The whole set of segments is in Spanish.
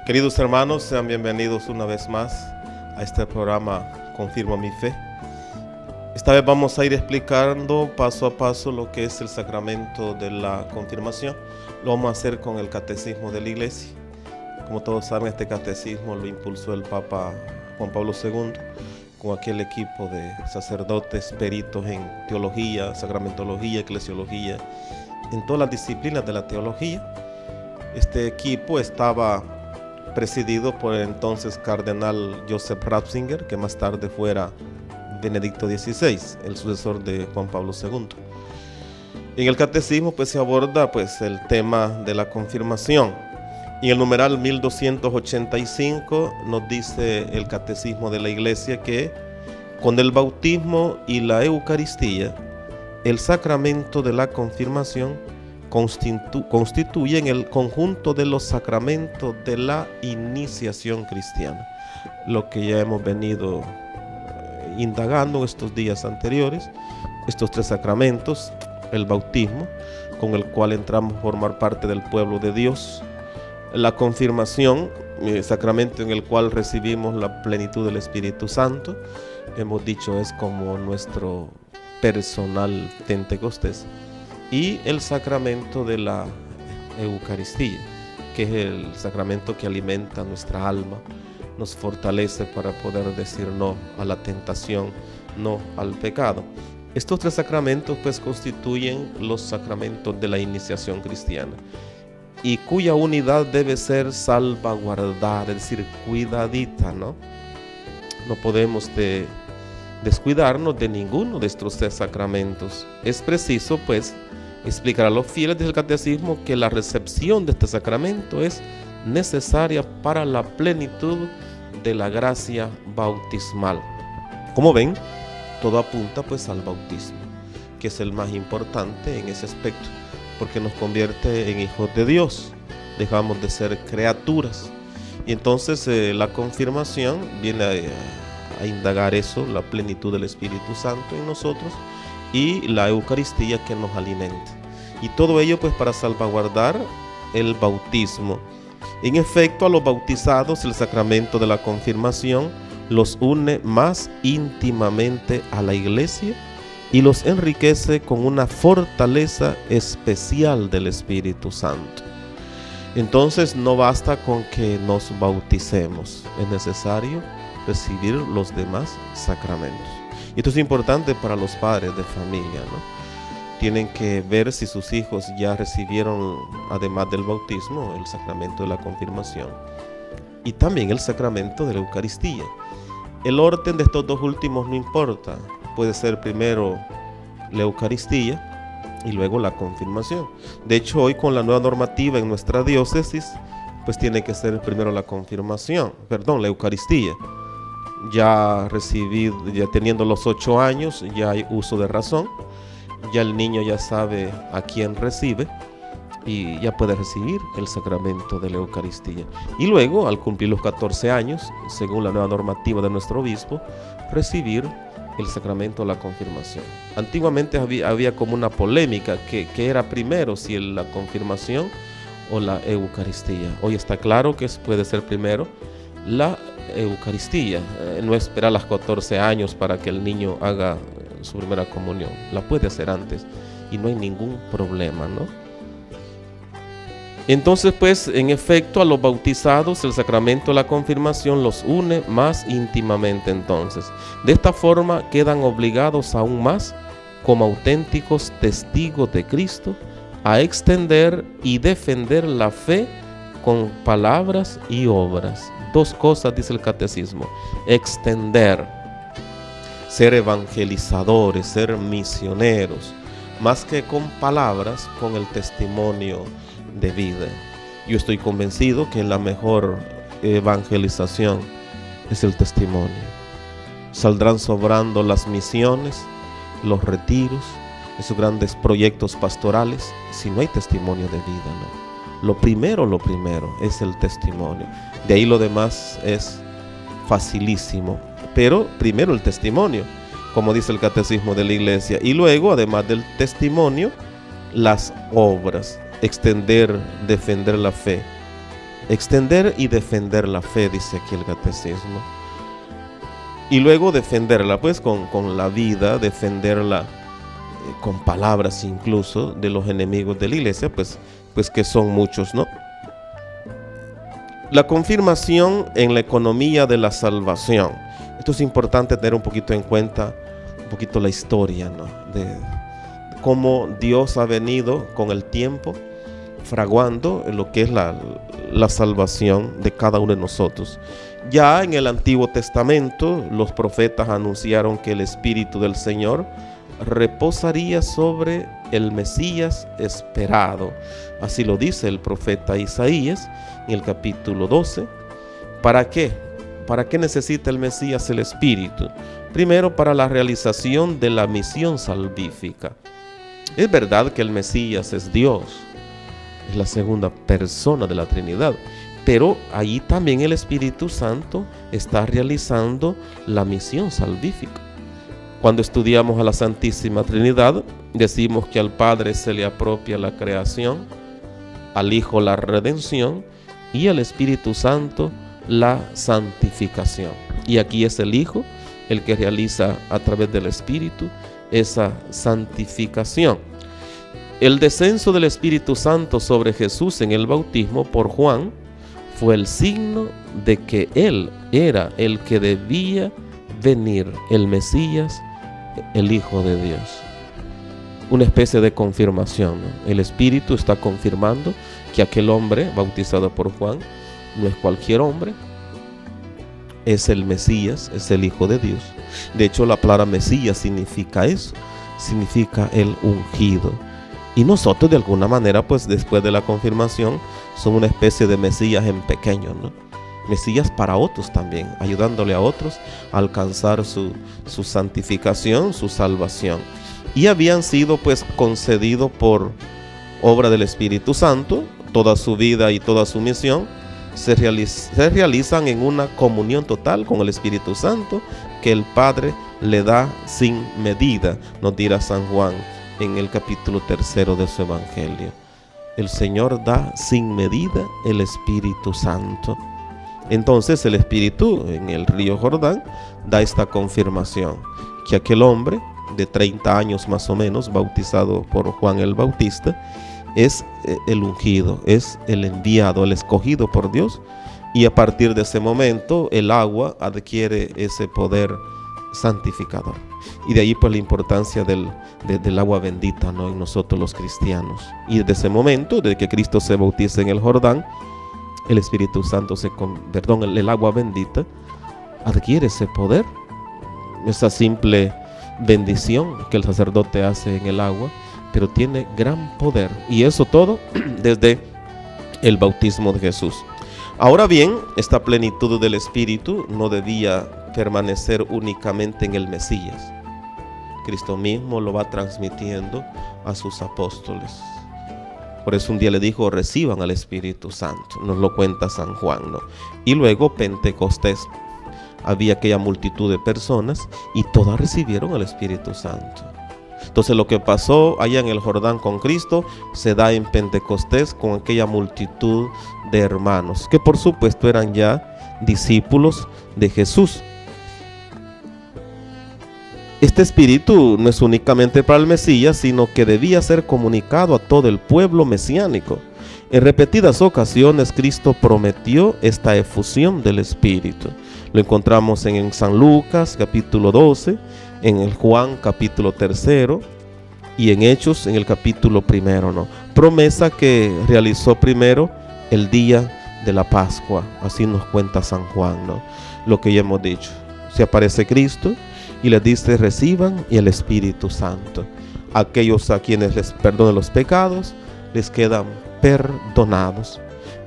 Queridos hermanos, sean bienvenidos una vez más a este programa Confirma mi Fe. Esta vez vamos a ir explicando paso a paso lo que es el sacramento de la confirmación. Lo vamos a hacer con el catecismo de la Iglesia. Como todos saben, este catecismo lo impulsó el Papa Juan Pablo II con aquel equipo de sacerdotes peritos en teología, sacramentología, eclesiología, en todas las disciplinas de la teología. Este equipo estaba presidido por el entonces cardenal Joseph Ratzinger, que más tarde fuera Benedicto XVI, el sucesor de Juan Pablo II. En el catecismo se aborda el tema de la confirmación. En el numeral 1285 nos dice el catecismo de la Iglesia que con el bautismo y la Eucaristía, el sacramento de la confirmación constituyen el conjunto de los sacramentos de la iniciación cristiana. Lo que ya hemos venido indagando estos días anteriores, estos tres sacramentos: el bautismo, con el cual entramos a formar parte del pueblo de Dios; la confirmación, sacramento en el cual recibimos la plenitud del Espíritu Santo, hemos dicho es como nuestro personal Pentecostés; y el sacramento de la Eucaristía, que es el sacramento que alimenta nuestra alma, nos fortalece para poder decir no a la tentación, no al pecado. Estos tres sacramentos constituyen los sacramentos de la iniciación cristiana, y cuya unidad debe ser salvaguardada, es decir, cuidadita, ¿no? No podemos descuidarnos de ninguno de estos tres sacramentos. Es preciso, explicar a los fieles del catecismo que la recepción de este sacramento es necesaria para la plenitud de la gracia bautismal. Como ven, todo apunta al bautismo, que es el más importante en ese aspecto, porque nos convierte en hijos de Dios, dejamos de ser criaturas. Y entonces la confirmación viene a indagar eso, la plenitud del Espíritu Santo en nosotros, y la Eucaristía que nos alimenta. Y todo ello para salvaguardar el bautismo. En efecto, a los bautizados el sacramento de la confirmación los une más íntimamente a la Iglesia y los enriquece con una fortaleza especial del Espíritu Santo. Entonces no basta con que nos bauticemos, es necesario recibir los demás sacramentos. Y esto es importante para los padres de familia, ¿no? Tienen que ver si sus hijos ya recibieron, además del bautismo, el sacramento de la confirmación y también el sacramento de la Eucaristía. El orden de estos dos últimos no importa, puede ser primero la Eucaristía y luego la confirmación. De hecho, hoy con la nueva normativa en nuestra diócesis, tiene que ser primero la Eucaristía. Ya teniendo los 8 años, ya hay uso de razón, ya el niño ya sabe a quién recibe y ya puede recibir el sacramento de la Eucaristía. Y luego, al cumplir los 14 años, según la nueva normativa de nuestro obispo, recibir el sacramento de la confirmación. Antiguamente había como una polémica que era primero, si la confirmación o la Eucaristía. Hoy está claro que puede ser primero la Eucaristía, no esperar los 14 años para que el niño haga su primera comunión, la puede hacer antes y no hay ningún problema, ¿no? Entonces, en efecto, a los bautizados el sacramento de la confirmación los une más íntimamente. Entonces, de esta forma quedan obligados aún más, como auténticos testigos de Cristo, a extender y defender la fe con palabras y obras. Dos cosas dice el catecismo: extender, ser evangelizadores, ser misioneros, más que con palabras, con el testimonio de vida. Yo estoy convencido que la mejor evangelización es el testimonio. Saldrán sobrando las misiones, los retiros, esos grandes proyectos pastorales, si no hay testimonio de vida, ¿no? Lo primero es el testimonio. De ahí lo demás es facilísimo. Pero primero el testimonio, como dice el catecismo de la Iglesia. Y luego, además del testimonio, las obras. Extender, defender la fe extender y defender la fe, dice aquí el catecismo. Y luego defenderla pues con la vida, defenderla con palabras incluso de los enemigos de la iglesia, pues que son muchos, ¿no? La confirmación en la economía de la salvación. Esto es importante tener un poquito en cuenta, un poquito la historia, ¿no? De cómo Dios ha venido con el tiempo fraguando lo que es la salvación de cada uno de nosotros. Ya en el Antiguo Testamento los profetas anunciaron que el Espíritu del Señor reposaría sobre el Mesías esperado. Así lo dice el profeta Isaías en el capítulo 12. ¿Para qué? ¿Para qué necesita el Mesías el Espíritu? Primero, para la realización de la misión salvífica. Es verdad que el Mesías es Dios, es la segunda persona de la Trinidad, pero ahí también el Espíritu Santo está realizando la misión salvífica. Cuando estudiamos a la Santísima Trinidad, decimos que al Padre se le apropia la creación, al Hijo la redención y al Espíritu Santo la santificación. Y aquí es el Hijo el que realiza a través del Espíritu esa santificación. El descenso del Espíritu Santo sobre Jesús en el bautismo por Juan fue el signo de que Él era el que debía venir, el Mesías, el Hijo de Dios. Una especie de confirmación, ¿no? El Espíritu está confirmando que aquel hombre bautizado por Juan no es cualquier hombre, es el Mesías, es el Hijo de Dios. De hecho, la palabra Mesías significa eso, significa el ungido. Y nosotros de alguna manera, pues después de la confirmación, somos una especie de Mesías en pequeño, ¿no? Mesías para otros también, ayudándole a otros a alcanzar su santificación, su salvación. Y habían sido pues concedidos por obra del Espíritu Santo, toda su vida y toda su misión se realizan en una comunión total con el Espíritu Santo que el Padre le da sin medida, nos dirá San Juan en el capítulo 3 de su Evangelio. El Señor da sin medida el Espíritu Santo. Entonces el Espíritu en el río Jordán da esta confirmación, que aquel hombre de 30 años más o menos, bautizado por Juan el Bautista, es el ungido, es el enviado, el escogido por Dios. Y a partir de ese momento el agua adquiere ese poder santificador. Y de ahí pues la importancia del agua bendita, ¿no?, en nosotros los cristianos. Y desde ese momento, desde que Cristo se bautiza en el Jordán, el Espíritu Santo el agua bendita adquiere ese poder, esa simple bendición que el sacerdote hace en el agua, pero tiene gran poder. Y eso todo desde el bautismo de Jesús. Ahora bien, esta plenitud del Espíritu no debía permanecer únicamente en el Mesías. Cristo mismo lo va transmitiendo a sus apóstoles. Por eso un día le dijo: reciban al Espíritu Santo. Nos lo cuenta San Juan, ¿no? Y luego Pentecostés. Había aquella multitud de personas y todas recibieron al Espíritu Santo. Entonces lo que pasó allá en el Jordán con Cristo se da en Pentecostés con aquella multitud de hermanos, que por supuesto eran ya discípulos de Jesús. Este Espíritu no es únicamente para el Mesías, sino que debía ser comunicado a todo el pueblo mesiánico. En repetidas ocasiones Cristo prometió esta efusión del Espíritu. Lo encontramos en San Lucas capítulo 12, en el Juan capítulo 3 y en Hechos en el capítulo 1, ¿no? Promesa que realizó primero el día de la Pascua. Así nos cuenta San Juan, ¿no? Lo que ya hemos dicho. Se aparece Cristo y les dice: reciban el Espíritu Santo. Aquellos a quienes les perdonen los pecados les quedan perdonados.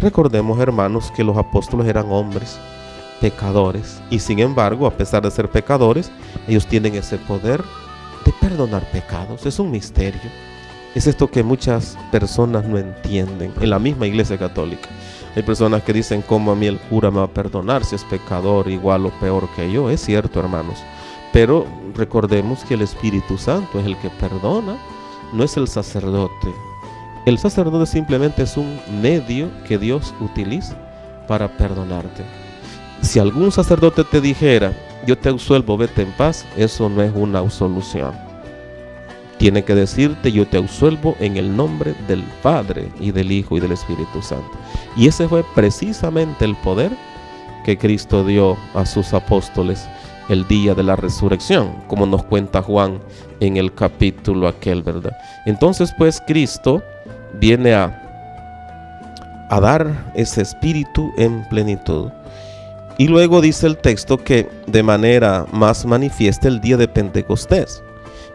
Recordemos, hermanos, que los apóstoles eran hombres pecadores, y sin embargo, a pesar de ser pecadores, ellos tienen ese poder de perdonar pecados. Es un misterio. Es esto que muchas personas no entienden en la misma Iglesia Católica. Hay personas que dicen: ¿cómo a mí el cura me va a perdonar si es pecador igual o peor que yo? Es cierto, hermanos, pero recordemos que el Espíritu Santo es el que perdona, no es el sacerdote. El sacerdote simplemente es un medio que Dios utiliza para perdonarte. Si algún sacerdote te dijera, yo te absuelvo, vete en paz, eso no es una absolución. Tiene que decirte, yo te absuelvo en el nombre del Padre y del Hijo y del Espíritu Santo. Y ese fue precisamente el poder que Cristo dio a sus apóstoles el día de la resurrección, como nos cuenta Juan en el capítulo aquel, ¿verdad? Entonces, pues, Cristo viene a dar ese espíritu en plenitud. Y luego dice el texto que de manera más manifiesta el día de Pentecostés,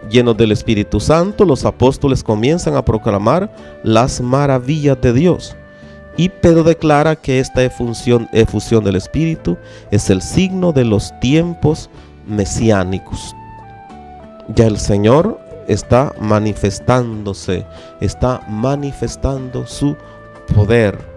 llenos del Espíritu Santo, los apóstoles comienzan a proclamar las maravillas de Dios. Y Pedro declara que esta efusión del Espíritu es el signo de los tiempos mesiánicos. Ya el Señor está manifestándose, está manifestando su poder.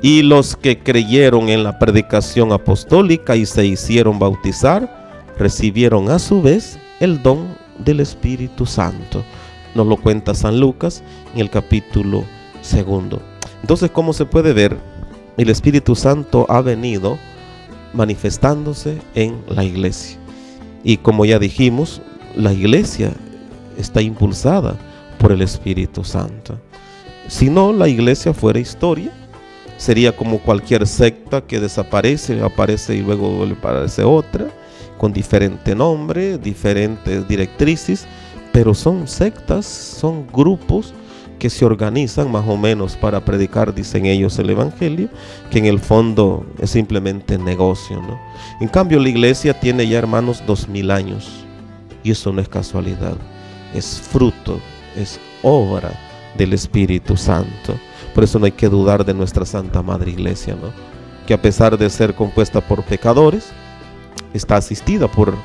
Y los que creyeron en la predicación apostólica y se hicieron bautizar, recibieron a su vez el don del Espíritu Santo. Nos lo cuenta San Lucas en el capítulo 2. Entonces, como se puede ver, el Espíritu Santo ha venido manifestándose en la iglesia. Y como ya dijimos, la iglesia está impulsada por el Espíritu Santo. Si no, la iglesia fuera historia, sería como cualquier secta que desaparece, aparece y luego le aparece otra, con diferente nombre, diferentes directrices, pero son sectas, son grupos que se organizan más o menos para predicar, dicen ellos, el evangelio, que en el fondo es simplemente negocio, ¿no? En cambio, la iglesia tiene ya, hermanos, 2000 años, y eso no es casualidad, es fruto, es obra del Espíritu Santo. Por eso no hay que dudar de nuestra Santa Madre Iglesia, ¿no? Que a pesar de ser compuesta por pecadores, está asistida por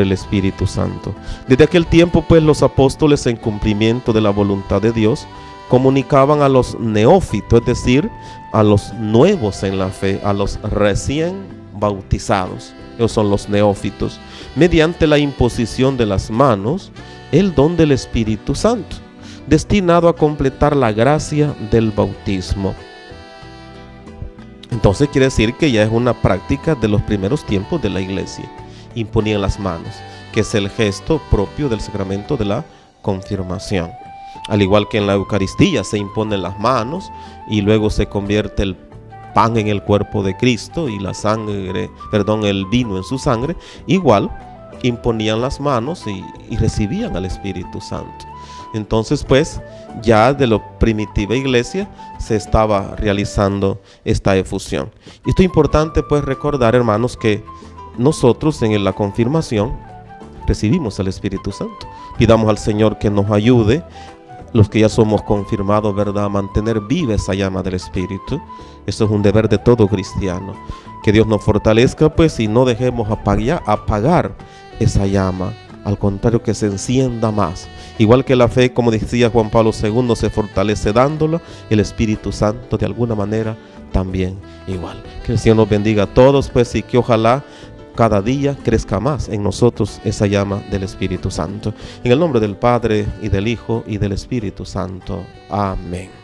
el Espíritu Santo. Desde aquel tiempo, pues, los apóstoles, en cumplimiento de la voluntad de Dios, comunicaban a los neófitos, es decir, a los nuevos en la fe, a los recién bautizados, ellos son los neófitos, mediante la imposición de las manos, el don del Espíritu Santo, destinado a completar la gracia del bautismo. Entonces quiere decir que ya es una práctica de los primeros tiempos de la iglesia. Imponían las manos, que es el gesto propio del sacramento de la confirmación. Al igual que en la Eucaristía se imponen las manos y luego se convierte el pan en el cuerpo de Cristo y el vino en su sangre, igual imponían las manos y recibían al Espíritu Santo. Entonces, pues, ya de la primitiva iglesia se estaba realizando esta efusión. Y esto es importante, pues, recordar, hermanos, que nosotros en la confirmación recibimos al Espíritu Santo. Pidamos al Señor que nos ayude, los que ya somos confirmados, ¿verdad?, a mantener viva esa llama del Espíritu. Eso es un deber de todo cristiano. Que Dios nos fortalezca, pues, y no dejemos apagar esa llama. Al contrario, que se encienda más. Igual que la fe, como decía Juan Pablo II, se fortalece dándola, el Espíritu Santo de alguna manera también igual. Que el Señor nos bendiga a todos, pues, y que ojalá cada día crezca más en nosotros esa llama del Espíritu Santo. En el nombre del Padre, y del Hijo, y del Espíritu Santo. Amén.